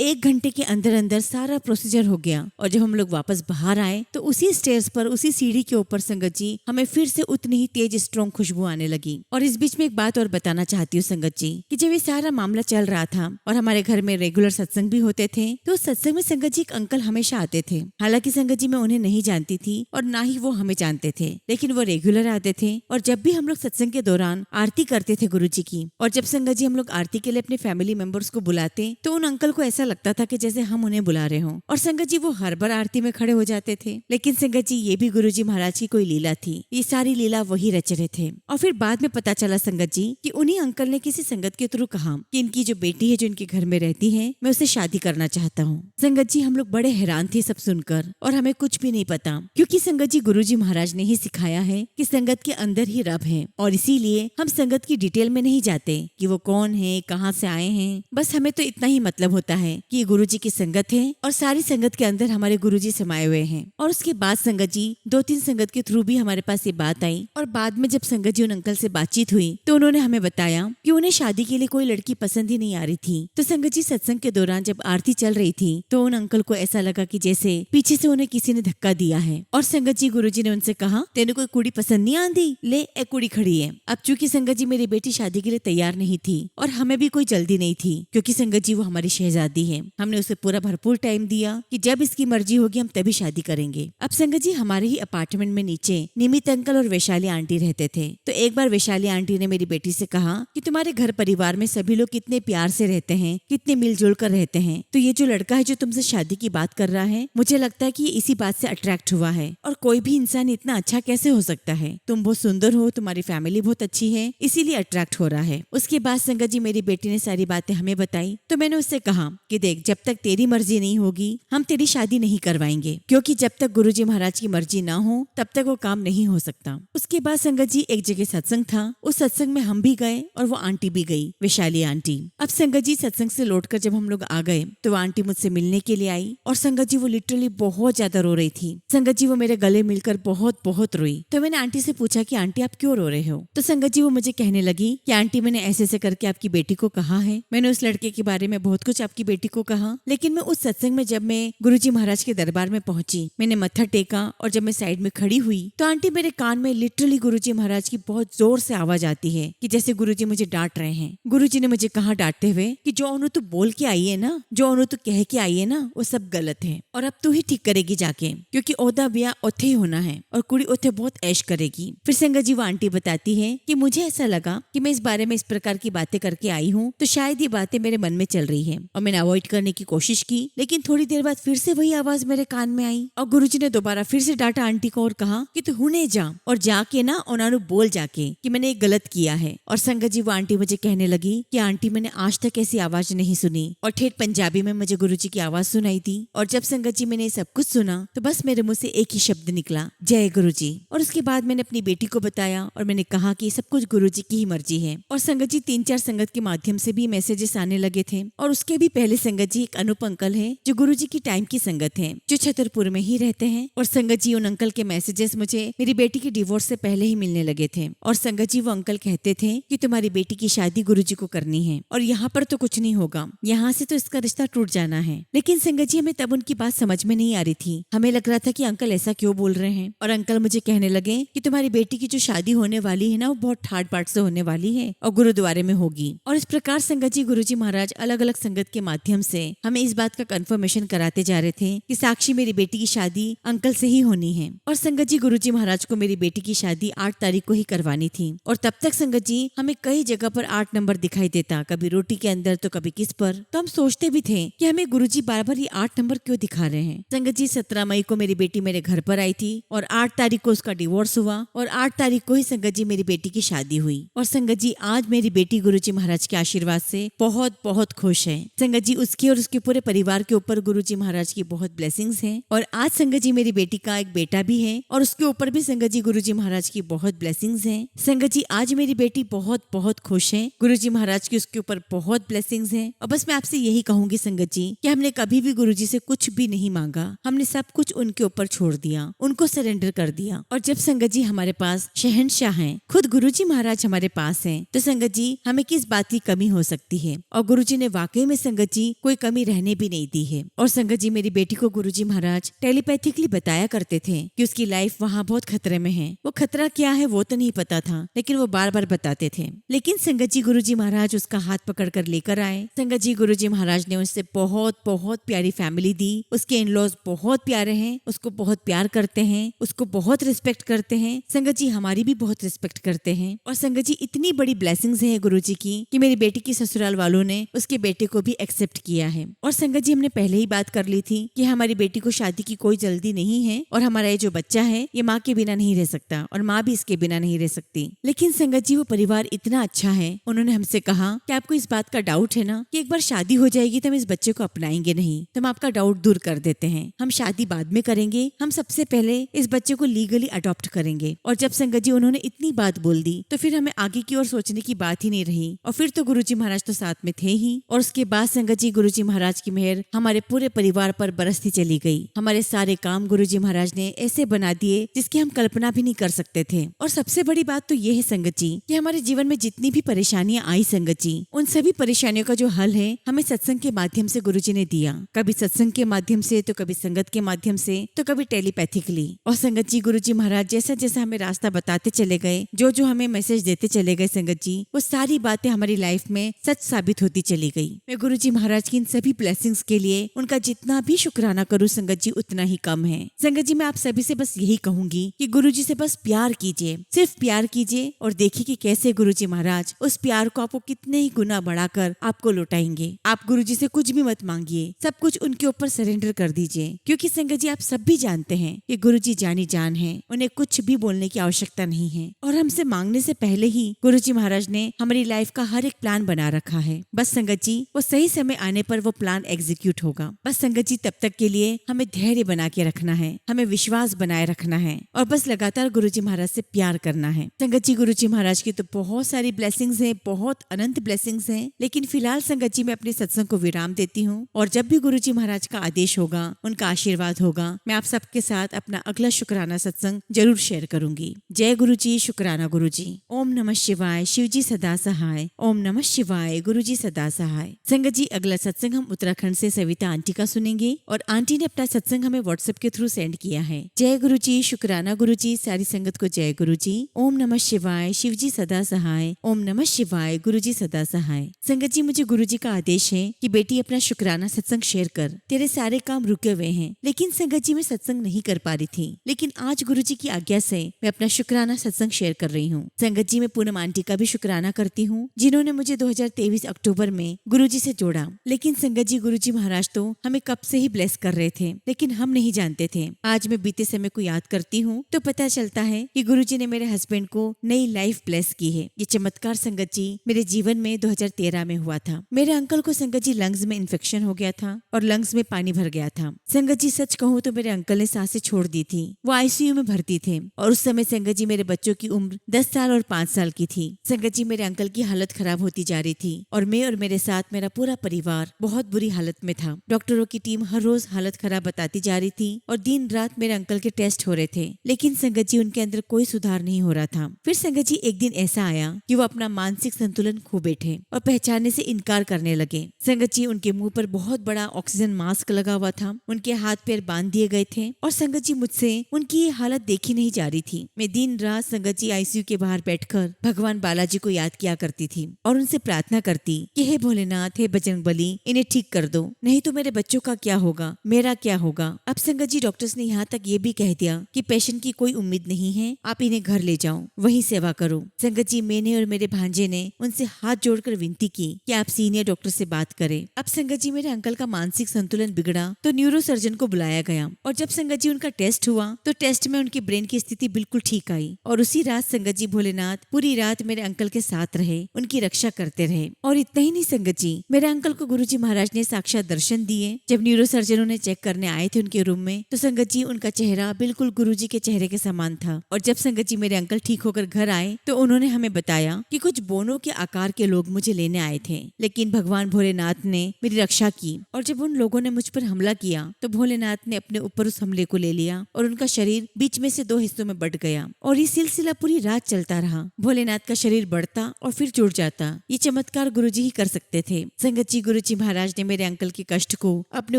1 घंटे के अंदर अंदर सारा प्रोसीजर हो गया, और जब हम लोग वापस बाहर आए तो उसी स्टेयर्स पर, उसी सीढ़ी के ऊपर संगत जी हमें फिर से उतनी ही तेज स्ट्रॉन्ग खुशबू आने लगी। और इस बीच में एक बात और बताना चाहती हूँ संगत जी कि जब ये सारा मामला चल रहा था और हमारे घर में रेगुलर सत्संग भी होते थे, तो उस सत्संग में संगत जी एक अंकल हमेशा आते थे। हालांकि संगत जी मैं उन्हें नहीं जानती थी और ना ही वो हमें जानते थे, लेकिन वो रेगुलर आते थे। और जब भी हम लोग सत्संग के दौरान आरती करते थे गुरुजी की, और जब संगत जी हम लोग आरती के लिए अपने फैमिली मेंबर्स को बुलाते तो उन अंकल को ऐसा लगता था कि जैसे हम उन्हें बुला रहे हों। और संगत जी वो हर बार आरती में खड़े हो जाते थे। लेकिन संगत जी ये भी गुरुजी महाराज की कोई लीला थी, ये सारी लीला वही रच रहे थे। और फिर बाद में पता चला संगत जी कि उन्हीं अंकल ने किसी संगत के थ्रू कहा कि इनकी जो बेटी है जो इनके घर में रहती है, मैं उससे शादी करना चाहता हूँ। संगत जी हम लोग बड़े हैरान थे सब सुनकर, और हमें कुछ भी नहीं पता, क्योंकि संगत जी गुरुजी महाराज ने ही सिखाया है कि संगत के अंदर ही रब है। और इसीलिए हम संगत की डिटेल में नहीं जाते कि वो कौन है, कहाँ से आए हैं। बस हमें तो इतना ही मतलब होता है कि ये गुरुजी की संगत है और सारी संगत के अंदर हमारे गुरुजी समाये हुए हैं। और उसके बाद संगत जी 2-3 संगत के थ्रू भी हमारे पास ये बात आई, और बाद में जब संगत जी उन अंकल से बातचीत हुई तो उन्होंने हमें बताया कि उन्हें शादी के लिए कोई लड़की पसंद ही नहीं आ रही थी। तो संगत जी सत्संग के दौरान जब आरती चल रही थी तो उन अंकल को ऐसा लगा कि जैसे पीछे से उन्हें किसी ने धक्का दिया है। और संगत जी गुरुजी ने उनसे कहा, तेने कोई कुड़ी पसंद नहीं आंदी, ले एक कुड़ी खड़ी है। अब चूंकि संगत जी मेरी बेटी शादी के लिए तैयार नहीं थी और हमें भी कोई जल्दी नहीं थी, क्योंकि संगत जी वो हमारी शहजादी है। हमने उसे पूरा भरपूर टाइम दिया कि जब इसकी मर्जी होगी हम तभी शादी करेंगे। अब संगत जी हमारे ही अपार्टमेंट में नीचे निमित अंकल और वैशाली आंटी रहते थे। तो एक बार वैशाली आंटी ने मेरी बेटी से कहा कि तुम्हारे घर परिवार में सभी लोग कितने प्यार से रहते हैं, कितने मिलजुल कर रहते हैं, तो ये जो लड़का है जो तुमसे शादी की बात कर रहा है, मुझे लगता है कि ये इसी बात से अट्रैक्ट हुआ है। और कोई भी इंसान इतना अच्छा कैसे हो सकता है, तुम बहुत सुंदर हो, तुम्हारी फैमिली बहुत अच्छी है, इसीलिए अट्रैक्ट हो रहा है। उसके बाद संगत जी मेरी बेटी ने सारी बातें हमें बताई। तो मैंने उससे कहा कि देख, जब तक तेरी मर्जी नहीं होगी हम तेरी शादी नहीं करवाएंगे, क्योंकि जब तक गुरुजी महाराज की मर्जी ना हो तब तक वो काम नहीं हो सकता। उसके बाद संगत जी एक जगह सत्संग था, उस सत्संग में हम भी गए और वो आंटी भी गई, वैशाली आंटी। अब संगत जी सत्संग से लौटकर जब हम लोग आ गए तो वो आंटी मुझसे मिलने के लिए आई, और संगत जी वो लिटरली बहुत ज्यादा रो रही थी। संगत जी वो मेरे गले मिलकर बहुत बहुत रोई। तो मैंने आंटी से पूछा कि आंटी आप क्यों रो रहे हो? तो संगत जी वो मुझे कहने लगी कि आंटी मैंने ऐसे ऐसे करके आपकी बेटी को कहा है, मैंने उस लड़के के बारे में बहुत कुछ आपकी बेटी को कहा, लेकिन मैं उस सत्संग में जब मैं गुरुजी महाराज के दरबार में पहुंची, मैंने मत्था टेका और जब मैं साइड में खड़ी हुई तो आंटी मेरे कान में लिटरली गुरुजी महाराज की बहुत जोर से आवाज आती है कि जैसे गुरुजी मुझे डांट रहे हैं। गुरुजी ने मुझे कहा डांटते हुए कि जो अनु तू बोल के आई है ना, जो अनु तू कह के आई है ना, वो सब गलत है और अब तू ही ठीक करेगी जाके, क्योंकि ओदा ब्याह ओथे ही होना है और कुड़ी ओथे बहुत ऐश करेगी। फिर संगत जी वो आंटी बताती है कि मुझे ऐसा लगा कि मैं इस बारे में इस प्रकार की बातें करके आई हूँ तो शायद ये बातें मेरे मन में चल रही है, और मैंने अवॉइड करने की कोशिश की, लेकिन थोड़ी देर बाद फिर से वही आवाज मेरे कान में आई और गुरुजी ने दोबारा फिर से डांटा आंटी को और कहा कि तू हुने जा और जाके ना उन्होंने बोल जाके कि मैंने ये गलत किया है। और संगत जी वो आंटी मुझे कहने लगी कि आंटी मैंने आज तक ऐसी आवाज नहीं सुनी, और ठेठ पंजाबी में मुझे गुरुजी की आवाज सुनाई दी। और जब संगत जी मैंने सब कुछ सुना तो बस मेरे मुंह से एक ही शब्द निकला, जय गुरुजी। और उसके बाद मैंने अपनी बेटी को बताया और मैंने कहा कि सब कुछ गुरुजी की ही मर्जी है। और संगत जी 3-4 संगत के माध्यम से भी मैसेजेस आने लगे थे, और उसके भी पहले संगत जी एक अनूप अंकल है जो गुरुजी की टाइम की संगत है, जो छतरपुर में ही रहते हैं। और संगत जी उन अंकल के मैसेजेस मुझे मेरी बेटी की डिवोर्स से पहले ही मिलने लगे थे। और संगत जी वो अंकल कहते थे कि तुम्हारी बेटी की शादी गुरुजी को करनी है और यहाँ पर तो कुछ नहीं होगा, यहाँ से तो इसका रिश्ता टूट जाना है। लेकिन संगत जी हमें तब उनकी बात समझ में नहीं आ रही थी, हमें लग रहा था कि अंकल ऐसा क्यों बोल रहे हैं। और अंकल मुझे कहने लगे कि तुम्हारी बेटी की जो शादी होने वाली है ना, वो बहुत ठाट बाट से होने वाली है और गुरुद्वारे में होगी। और इस प्रकार संगत जी गुरुजी महाराज अलग अलग संगत के माध्यम से हमें इस बात का कंफर्मेशन कराते जा रहे थे कि साक्षी मेरी बेटी की शादी अंकल से ही होनी है। और संगत जी गुरुजी महाराज को मेरी बेटी की शादी 8 तारीख को ही करवानी थी। और तब तक संगत जी हमें कई जगह पर 8 नंबर दिखाई देता, कभी रोटी के अंदर तो कभी किस पर। तो हम सोचते भी थे कि हमें गुरुजी बार बार ये 8 नंबर क्यों दिखा रहे हैं। संगत जी 17 मई को मेरी बेटी बेटी मेरे घर पर आई थी और 8 तारीख को उसका डिवोर्स हुआ और 8 तारीख को ही संगत जी मेरी बेटी की शादी हुई। और संगत जी आज मेरी बेटी गुरुजी महाराज के आशीर्वाद से बहुत बहुत खुश है। संगत जी उसकी और उसके पूरे परिवार के ऊपर गुरुजी महाराज की बहुत ब्लेसिंग्स हैं। और आज संगत जी मेरी बेटी का एक बेटा भी है और उसके ऊपर भी संगत जी गुरुजी महाराज की बहुत ब्लेसिंग्स हैं। संगत जी आज मेरी बेटी बहुत बहुत खुश है। गुरुजी महाराज की उसके ऊपर बहुत ब्लेसिंग्स हैं। और बस मैं आपसे यही कहूंगी संगत जी कि हमने कभी भी गुरुजी से कुछ भी नहीं मांगा, हमने सब कुछ उनके ऊपर छोड़ दिया, उनको सरेंडर कर दिया। और जब संगत जी हमारे पास शहंशाह हैं, खुद गुरुजी महाराज हमारे पास हैं, तो संगत जी हमें किस बात की कमी हो सकती है। और गुरुजी ने वाकई में संगत जी कोई कमी रहने भी नहीं दी है। और संगत जी मेरी बेटी को गुरुजी महाराज टेलीपैथिकली बताया करते थे कि उसकी लाइफ वहाँ बहुत खतरे में है। वो खतरा क्या है वो तो नहीं पता था, लेकिन वो बार बार बताते थे। लेकिन संगत जी गुरुजी महाराज उसका हाथ पकड़ कर लेकर आए। संगत जी गुरुजी महाराज ने उससे बहुत बहुत प्यारी फैमिली दी। उसके इन लॉज बहुत प्यारे हैं, उसको बहुत प्यार करते हैं, उसको बहुत रिस्पेक्ट करते हैं। संगत जी हमारी भी बहुत रिस्पेक्ट करते हैं। और संगत जी इतनी बड़ी ब्लेसिंग्स है गुरुजी की कि मेरी बेटी की ससुराल वालों ने उसके बेटे को भी एक्सेप्ट किया है। और संगत जी हमने पहले ही बात कर ली थी कि हमारी बेटी को शादी की कोई जल्दी नहीं है और हमारा ये जो बच्चा है ये माँ के बिना नहीं रह सकता और माँ भी इसके बिना नहीं रह सकती। लेकिन संगत जी वो परिवार इतना अच्छा है, उन्होंने हमसे कहा कि आपको इस बात का डाउट है ना कि एक बार शादी हो जाएगी तो हम इस बच्चे को अपनाएंगे नहीं, तो हम आपका डाउट दूर कर देते हैं। हम शादी बाद में करेंगे, हम सबसे पहले इस बच्चे को लीगली अडॉप्ट करेंगे। और जब संगत जी उन्होंने इतनी बात बोल दी तो फिर हमें आगे की ओर सोचने की बात ही नहीं रही। और फिर तो गुरुजी महाराज तो साथ में थे ही। और उसके बाद संगत जी गुरुजी महाराज की मेहर हमारे पूरे परिवार पर बरसती चली गई। हमारे सारे काम गुरुजी महाराज ने ऐसे बना दिए जिसकी हम कल्पना भी नहीं कर सकते थे। और सबसे बड़ी बात तो ये है संगत जी कि हमारे जीवन में जितनी भी परेशानियां आई संगत जी, उन सभी परेशानियों का जो हल है हमें सत्संग के माध्यम से गुरुजी ने दिया। कभी सत्संग के माध्यम से, तो कभी संगत के माध्यम से, तो कभी टेलीपैथिकली। और संगत जी गुरुजी महाराज जैसा जैसा हमें रास्ता बताते चले गए, जो जो हमें मैसेज देते चले गए संगत जी, वो सारी बातें हमारी लाइफ में सच साबित होती चली गई। मैं गुरुजी महाराज की इन सभी ब्लेसिंग्स के लिए उनका जितना भी शुक्राना करूँ संगत जी उतना ही कम है। संगत जी मैं आप सभी से बस यही कहूंगी कि गुरुजी से बस प्यार कीजिए, सिर्फ प्यार कीजिए और देखिए कि कैसे गुरुजी महाराज उस प्यार को आपको कितने ही गुना बढ़ाकर आपको लौटाएंगे। आप गुरुजी से कुछ भी मत मांगिए, सब कुछ उनके ऊपर सरेंडर कर दीजिए। क्योंकि संगत जी आप सब भी जानते हैं कि गुरुजी जानी जान है, उन्हें कुछ भी बोलने की आवश्यकता नहीं है। और हमसे मांगने से पहले ही गुरुजी महाराज ने हमारी लाइफ का हर एक प्लान बना रखा है। बस संगत जी वो सही समय आने पर वो प्लान एग्जीक्यूट होगा। बस संगत जी तब तक के लिए हमें धैर्य बना के रखना है, हमें विश्वास बनाए रखना है और बस लगातार गुरुजी महाराज से प्यार करना है। संगत जी गुरुजी महाराज की तो बहुत सारी ब्लेसिंग्स हैं, बहुत अनंत ब्लेसिंग्स हैं। लेकिन फिलहाल संगत जी मैं अपने सत्संग को विराम देती हूँ और जब भी गुरुजी महाराज का आदेश होगा, उनका आशीर्वाद होगा, मैं आप सबके साथ अपना अगला शुक्राना सत्संग जरूर शेयर करूंगी। जय गुरुजी, शुक्राना गुरुजी। ओम नमः शिवाय, शिव जी सदा सहाय। ओम नमः शिवाय, गुरुजी सदा सहाय। संगत जी अगला सत्संग हम उत्तराखंड से सविता आंटी का सुनेंगे और आंटी ने अपना सत्संग हमें व्हाट्सएप के थ्रू सेंड किया है। जय गुरुजी, शुक्राना गुरुजी। सारी संगत को जय गुरुजी। ओम नमः शिवाय, शिव जी सदा सहाय। ओम नमः शिवाय, गुरुजी सदा सहाय। संगत जी मुझे गुरुजी का आदेश है कि बेटी अपना शुक्राना सत्संग शेयर कर, तेरे सारे काम रुके हुए हैं। लेकिन संगत जी मैं सत्संग नहीं कर पा रही थी, लेकिन आज गुरुजी की आज्ञा से मैं अपना शुक्राना सत्संग शेयर कर रही हूँ। संगत जी मैं पूनम आंटी का भी शुक्राना करती हूँ जिन्होंने मुझे 2023 अक्टूबर में गुरुजी से जोड़ा। लेकिन संगत जी गुरुजी महाराज तो हमें कब से ही ब्लेस कर रहे थे, लेकिन हम नहीं जानते थे। आज मैं बीते समय को याद करती हूँ तो पता चलता है कि गुरुजी ने मेरे हस्बैंड को नई लाइफ ब्लेस की है। ये चमत्कार संगत जी मेरे जीवन में 2013 में हुआ था। मेरे अंकल को संगत जी लंग्स में इन्फेक्शन हो गया था और लंग्स में पानी भर गया था। संगत जी सच कहूँ तो मेरे अंकल ने सांसें छोड़ दी थी, वो आईसीयू में भर्ती थे और उस समय संगत जी मेरे बच्चों की उम्र 10 साल और 5 साल की थी। संगत जी मेरे अंकल की हालत खराब होती जा रही थी और मैं और मेरे साथ मेरा पूरा परिवार बहुत बुरी हालत में था। डॉक्टरों की टीम हर रोज हालत खराब बताती जा रही थी और दिन रात मेरे अंकल के टेस्ट हो रहे थे, लेकिन संगत जी उनके अंदर कोई सुधार नहीं हो रहा था। फिर संगत जी एक दिन ऐसा आया कि वो अपना मानसिक संतुलन खो बैठे और पहचानने से इनकार करने लगे। संगत जी उनके मुंह पर बहुत बड़ा ऑक्सीजन मास्क लगा हुआ था, उनके हाथ पैर बांध दिए गए थे और संगत जी मुझसे उनकी ये हालत देखी नहीं जा रही थी। मैं दिन रात संगत जी आईसीयू के बाहर बैठकर भगवान बालाजी को याद किया करती थी और उनसे प्रार्थना करती कि हे भोलेनाथ, हे बजरंगबली, इन्हें ठीक कर दो, नहीं तो मेरे बच्चों का क्या होगा, मेरा क्या होगा। अब संगत जी डॉक्टर्स ने यहाँ तक ये भी कह दिया कि पेशेंट की कोई उम्मीद नहीं है, आप इन्हें घर ले जाओ, वहीं सेवा करो। संगत जी मैंने और मेरे भांजे ने उनसे हाथ जोड़कर विनती की कि आप सीनियर डॉक्टर से बात करें। अब संगत जी मेरे अंकल का मानसिक संतुलन बिगड़ा तो न्यूरो सर्जन को बुलाया गया और जब संगत जी उनका टेस्ट हुआ तो टेस्ट में उनकी ब्रेन की स्थिति बिल्कुल ठीक आई और उसी रात संगत जी भोलेनाथ पूरी रात मेरे अंकल के साथ रहे, उनकी रक्षा करते रहे। और इतना ही नहीं संगत जी, मेरे अंकल को गुरुजी महाराज ने साक्षात दर्शन दिए। जब न्यूरोसर्जनों ने चेक करने आए थे उनके रूम में तो संगत जी उनका चेहरा बिल्कुल गुरुजी के चेहरे के समान था। और जब संगत जी मेरे अंकल ठीक होकर घर आए तो उन्होंने हमें बताया कि कुछ बोनों के आकार के लोग मुझे लेने आए थे, लेकिन भगवान भोलेनाथ ने मेरी रक्षा की। और जब उन लोगों ने मुझ पर हमला किया तो भोलेनाथ ने अपने ऊपर उस हमले को ले लिया और उनका शरीर बीच में से 2 हिस्सों में बट गया। और ये सिलसिला पूरी रात चलता रहा। भोलेनाथ का शरीर बढ़ता और फिर जुड़ जाता। ये चमत्कार गुरुजी ही कर सकते थे। संगत जी गुरुजी महाराज ने मेरे अंकल के कष्ट को अपने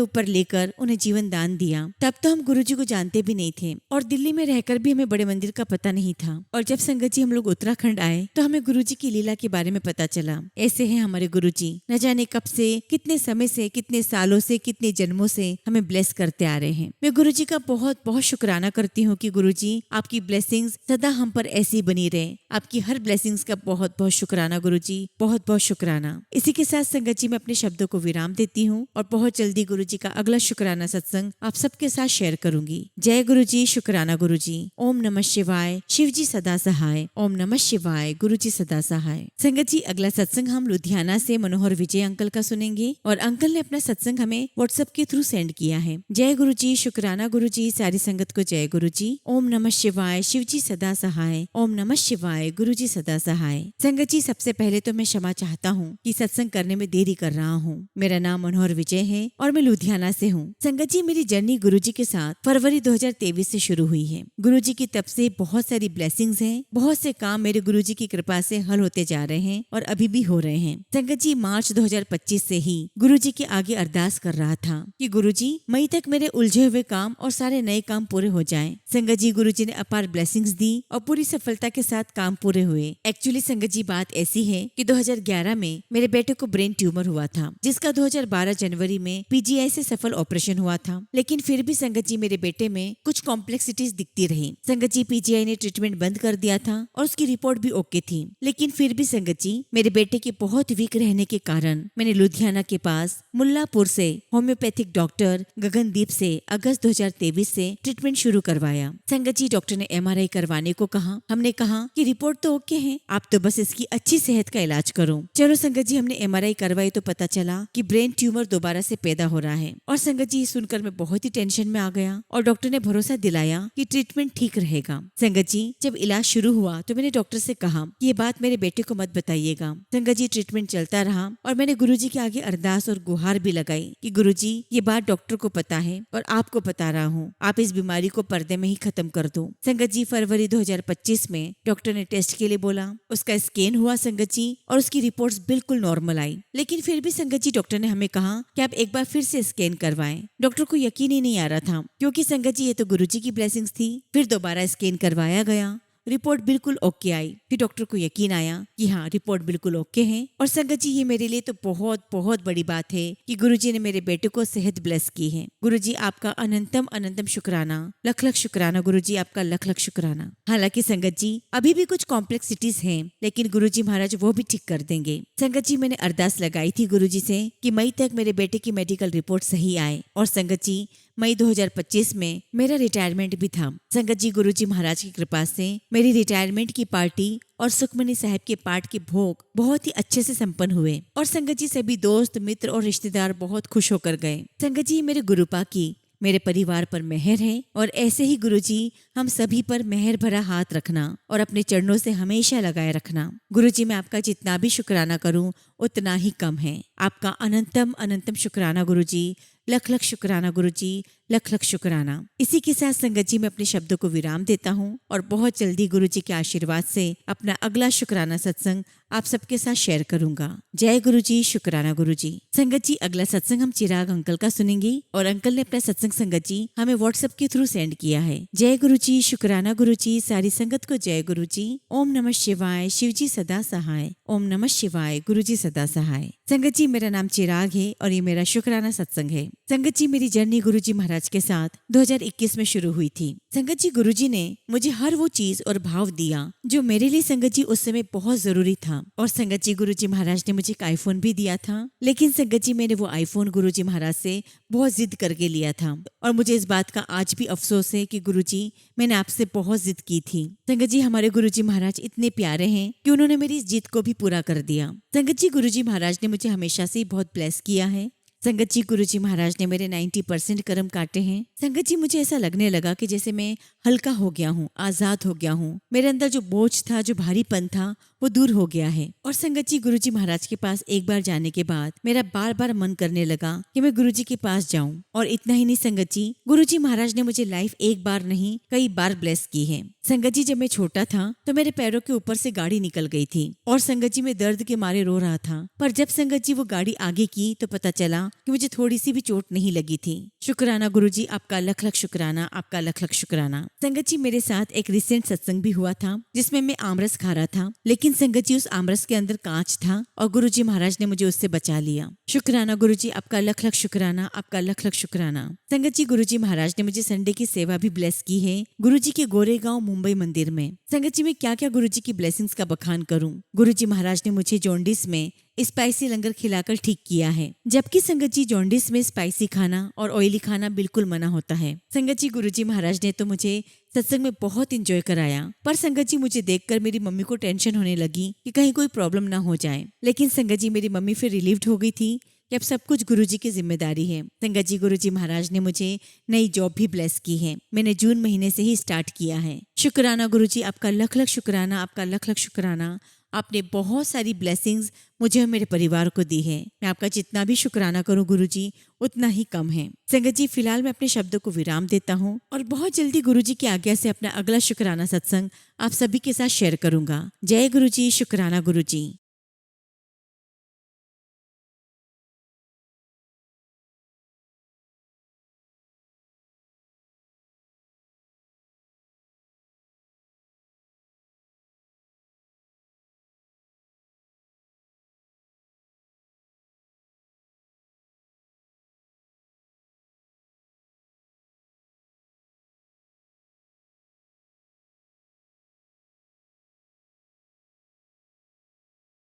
ऊपर लेकर उन्हें जीवन दान दिया। तब तो हम गुरुजी को जानते भी नहीं थे और दिल्ली में रहकर भी हमें बड़े मंदिर का पता नहीं था। और जब संगत जी हम लोग उत्तराखंड आए तो हमें गुरुजी की लीला के बारे में पता चला। ऐसे हैं हमारे गुरुजी, न जाने कब से, कितने समय से, कितने सालों से, कितने जन्मों से हमें ब्लेस करते आ रहे हैं। मैं गुरुजी का बहुत बहुत शुक्राना करती हूँ कि गुरुजी आपकी ब्लेसिंग्स सदा हम पर ऐसी बनी रहे। आपकी हर ब्लेसिंग्स का बहुत बहुत शुक्राना गुरुजी, बहुत बहुत शुक्राना। इसी के साथ संगत जी मैं अपने शब्दों को विराम देती हूँ और बहुत जल्दी गुरुजी का अगला शुक्राना सत्संग आप सबके साथ शेयर करूंगी। जय गुरुजी, शुक्राना गुरुजी। ओम नमः शिवाय, शिव जी सदा सहाय। ओम नमः शिवाय, गुरुजी सदा सहाय। संगत जी अगला सत्संग हम लुधियाना से मनोहर विजय अंकल का सुनेंगे और अंकल ने अपना सत्संग हमें व्हाट्सएप के थ्रू सेंड किया है। जय गुरुजी, शुक्राना गुरुजी, सारी संगत को जय गुरुजी। ओम नमः शिवाय, शिव जी सदा सहाय। ओम नमः शिवाय, गुरुजी सदा सहाय। संगत जी सबसे पहले तो मैं क्षमा चाहता हूँ कि सत्संग करने में देरी कर रहा हूँ। मेरा नाम मनोहर विजय है और मैं लुधियाना से हूँ। संगत जी मेरी जर्नी गुरुजी के साथ फरवरी 2023 से शुरू हुई है। गुरुजी की तरफ से बहुत सारी ब्लेसिंग्स हैं। बहुत से काम मेरे गुरुजी की कृपा से हल होते जा रहे हैं और अभी भी हो रहे हैं। संगत जी मार्च 2025 से ही गुरुजी के आगे अरदास कर रहा था कि गुरुजी मई तक मेरे उलझे हुए काम और सारे नए काम पूरे हो जाएं। संगत जी गुरुजी ने अपार ब्लेसिंग्स दी और पूरी सफलता के साथ काम पूरे हुए। एक्चुअली संगत जी बात ऐसी है कि 2011 में मेरे बेटे को ब्रेन ट्यूमर हुआ था, जिसका 2012 जनवरी में पीजीआई से सफल ऑपरेशन हुआ था। लेकिन फिर भी संगत जी मेरे बेटे में कुछ कॉम्प्लेक्सिटीज दिखती रही। संगत जी पीजीआई ने ट्रीटमेंट बंद कर दिया था और उसकी रिपोर्ट भी ओके थी। लेकिन फिर भी संगत जी मेरे बेटे के बहुत वीक रहने के कारण मैंने लुधियाना के पास मुल्लापुर से होम्योपैथिक डॉक्टर गगनदीप से अगस्त 2023 से ट्रीटमेंट शुरू करवाया। संगत जी डॉक्टर ने MRI करवाने को कहा। हमने कहा कि रिपोर्ट तो ओके है, आप तो बस इसकी अच्छी सेहत का इलाज करो। चलो संगत जी हमने MRI करवाई तो पता चला कि ब्रेन ट्यूमर दोबारा से पैदा हो रहा है। और संगत जी सुनकर मैं बहुत ही टेंशन में आ गया और डॉक्टर ने भरोसा दिलाया कि ट्रीटमेंट ठीक रहेगा। संगत जी जब इलाज शुरू हुआ तो मैंने डॉक्टर से कहा कि ये बात मेरे बेटे को मत बताइएगा। संगत जी ट्रीटमेंट चलता रहा और मैंने गुरुजी के आगे अरदास और गुहार भी लगाई कि गुरुजी ये बात डॉक्टर को पता है और आपको बता रहा हूँ, आप इस बीमारी को पर्दे में ही खत्म कर दो। संगत जी फरवरी 2025 में डॉक्टर ने टेस्ट के लिए बोला। उसका स्कैन हुआ संगत जी और उसकी रिपोर्ट्स बिल्कुल नॉर्मल आई। लेकिन फिर भी संगत जी डॉक्टर ने हमें कहा कि आप एक बार फिर से स्कैन करवाएं। डॉक्टर को यकीन ही नहीं आ रहा था क्योंकि संगत जी ये तो गुरुजी की ब्लेसिंग्स थी। फिर दोबारा स्कैन करवाया गया, रिपोर्ट बिल्कुल ओके आई। फिर डॉक्टर को यकीन आया कि हाँ रिपोर्ट बिल्कुल ओके है। और संगत जी ये मेरे लिए तो बहुत बहुत बड़ी बात है कि गुरुजी ने मेरे बेटे को सेहत ब्लेस की है। गुरुजी आपका अनंतम अनंतम शुक्राना, लख लख शुक्राना गुरुजी, आपका लख लख शुक्राना। हालांकि संगत जी अभी भी कुछ कॉम्प्लेक्सिटीज हैं, लेकिन गुरुजी महाराज वो भी ठीक कर देंगे। संगत जी मैंने अरदास लगाई थी गुरुजी से कि मई तक मेरे बेटे की मेडिकल रिपोर्ट सही आए। और संगत जी मई 2025 में मेरा रिटायरमेंट भी था। संगत जी गुरुजी महाराज की कृपा से मेरी रिटायरमेंट की पार्टी और सुखमनी साहब के पाठ के भोग बहुत ही अच्छे से संपन्न हुए। और संगत जी सभी दोस्त मित्र और रिश्तेदार बहुत खुश होकर गए। संगत जी मेरे गुरुपा की मेरे परिवार पर मेहर है और ऐसे ही गुरुजी हम सभी पर मेहर भरा हाथ रखना और अपने चरणों से हमेशा लगाए रखना। गुरुजी मैं आपका जितना भी शुक्राना करूं उतना ही कम है। आपका अनंतम अनंतम शुक्राना गुरुजी, लख लख शुक्राना गुरुजी, लख लख शुक्राना। इसी के साथ संगत जी मैं अपने शब्दों को विराम देता हूँ और बहुत जल्दी गुरुजी के आशीर्वाद से अपना अगला शुक्राना सत्संग आप सबके साथ शेयर करूंगा। जय गुरुजी, शुक्राना गुरुजी। संगत जी अगला सत्संग हम चिराग अंकल का सुनेंगे और अंकल ने अपना सत्संग संगत जी हमें व्हाट्सएप के थ्रू सेंड किया है। जय गुरुजी, शुक्राना गुरुजी, सारी संगत को जय गुरुजी। ओम नमः शिवाय, शिव जी सदा सहाय। ओम नमः शिवाय, गुरुजी सदा सहाय। संगत जी, मेरा नाम चिराग है और ये मेरा शुक्राना सत्संग है। संगत जी, मेरी जर्नी गुरुजी महाराज के साथ 2021 में शुरू हुई थी। संगत जी, गुरुजी ने मुझे हर वो चीज और भाव दिया जो मेरे लिए संगत जी उस समय बहुत जरूरी था। और संगत जी, गुरुजी महाराज ने मुझे एक आईफोन भी दिया था, लेकिन संगत जी मैंने वो आईफोन गुरुजी महाराज से बहुत जिद करके लिया था। और मुझे इस बात का आज भी अफसोस है कि गुरुजी, मैंने आपसे बहुत जिद की थी। संगत जी, हमारे गुरुजी महाराज इतने प्यारे हैं कि उन्होंने मेरी इस जिद को भी पूरा कर दिया। संगत जी, गुरुजी महाराज ने मुझे हमेशा से बहुत ब्लेस किया है। संगत जी, गुरुजी महाराज ने मेरे 90% कर्म काटे हैं। संगत जी, मुझे ऐसा लगने लगा कि जैसे मैं हल्का हो गया हूँ, आजाद हो गया हूँ। मेरे अंदर जो बोझ था, जो भारीपन था, वो दूर हो गया है। और संगत जी, गुरुजी महाराज के पास एक बार जाने के बाद मेरा बार बार मन करने लगा कि मैं गुरुजी के पास जाऊं। और इतना ही नहीं संगत जी, गुरुजी महाराज ने मुझे लाइफ एक बार नहीं कई बार ब्लेस की है। संगत जी, जब मैं छोटा था तो मेरे पैरों के ऊपर से गाड़ी निकल गई थी और संगत जी मैं दर्द के मारे रो रहा था। पर जब संगत जी वो गाड़ी आगे की तो पता चला कि मुझे थोड़ी सी भी चोट नहीं लगी थी। शुक्राना गुरुजी, आपका लख लख शुक्राना, आपका लख लख शुक्राना। संगत जी, मेरे साथ एक रिसेंट सत्संग भी हुआ था जिसमें मैं आमरस खा रहा था, लेकिन संगत जी उस आमरस के अंदर कांच था और गुरुजी महाराज ने मुझे उससे बचा लिया। शुक्राना गुरुजी, आपका लख लख शुक्राना, आपका लख लख शुक्राना। संगत जी, गुरुजी महाराज ने मुझे संडे की सेवा भी ब्लेस की है गुरुजी के गोरेगांव मुंबई मंदिर में। संगत जी, मैं क्या क्या गुरुजी की ब्लेसिंग्स का बखान करूं। गुरुजी महाराज ने मुझे जॉन्डिस में स्पाइसी लंगर खिलाकर ठीक किया है, जबकि संगत जी जॉन्डिस में स्पाइसी खाना और ऑयली खाना बिल्कुल मना होता है। संगत जी, गुरुजी महाराज ने तो मुझे सत्संग में बहुत इंजॉय कराया। पर संगत जी, मुझे देखकर मेरी मम्मी को टेंशन होने लगी कि कहीं कोई प्रॉब्लम ना हो जाए। लेकिन संगत जी, मेरी मम्मी फिर रिलीव्ड हो गई थी कि अब सब कुछ गुरुजी की जिम्मेदारी है। संगत जी, गुरुजी महाराज ने मुझे नई जॉब भी ब्लेस की है। मैंने जून महीने से ही स्टार्ट किया है। शुक्राना गुरुजी, आपका लख लख शुक्राना, आपका लख लख शुक्राना। आपने बहुत सारी ब्लेसिंग्स मुझे और मेरे परिवार को दी है। मैं आपका जितना भी शुक्राना करूं गुरुजी, उतना ही कम है। संगत जी, फिलहाल मैं अपने शब्दों को विराम देता हूं और बहुत जल्दी गुरुजी की आज्ञा से अपना अगला शुक्राना सत्संग आप सभी के साथ शेयर करूंगा। जय गुरुजी, शुक्राना गुरुजी।